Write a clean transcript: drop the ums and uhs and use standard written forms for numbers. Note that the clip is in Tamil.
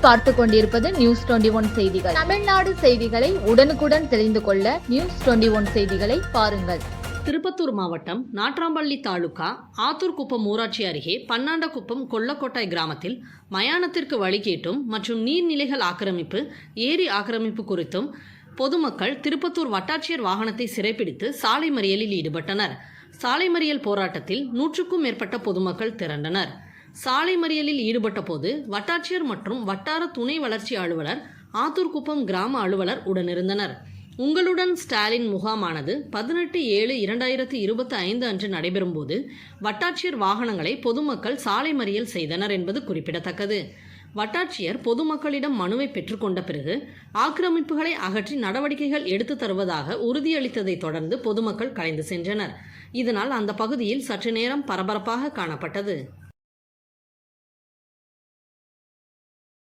நீங்கள் பார்த்து கொண்டிருப்பது நியூஸ் 21 செய்திகள். தமிழ்நாடு செய்திகளை உடனுக்குடன் தெரிந்து கொள்ள நியூஸ் 21 செய்திகளை பாருங்கள். திருப்பத்தூர் மாவட்டம் நாட்றாம்பள்ளி தாலுகா ஆத்தூர்குப்பம் ஊராட்சி அருகே பன்னாண்டகுப்பம் கொல்லக்கோட்டாய் கிராமத்தில் மயானத்திற்கு வழி கேட்டும் மற்றும் நீர்நிலைகள் ஆக்கிரமிப்பு, ஏரி ஆக்கிரமிப்பு குறித்தும் பொதுமக்கள் திருப்பத்தூர் வட்டாட்சியர் வாகனத்தை சிறைப்பிடித்து சாலை மறியலில் ஈடுபட்டனர். சாலை மறியல் போராட்டத்தில் 100க்கும் மேற்பட்ட பொதுமக்கள் திரண்டனர். சாலை மறியலில் ஈடுபட்ட போது வட்டாட்சியர் மற்றும் வட்டார துணை வளர்ச்சி அலுவலர், ஆத்தூர்குப்பம் கிராம அலுவலர் உடனிருந்தனர். உங்களுடன் ஸ்டாலின் முகாமானது 18/7/2025 அன்று நடைபெறும் போது வட்டாட்சியர் வாகனங்களை பொதுமக்கள் சாலை மறியல் செய்தனர் என்பது குறிப்பிடத்தக்கது. வட்டாட்சியர் பொதுமக்களிடம் மனுவை பெற்றுக்கொண்ட பிறகு ஆக்கிரமிப்புகளை அகற்றி நடவடிக்கைகள் எடுத்து தருவதாக உறுதியளித்ததை தொடர்ந்து பொதுமக்கள் கலைந்து சென்றனர். இதனால் அந்த பகுதியில் சற்று நேரம் பரபரப்பாக காணப்பட்டது.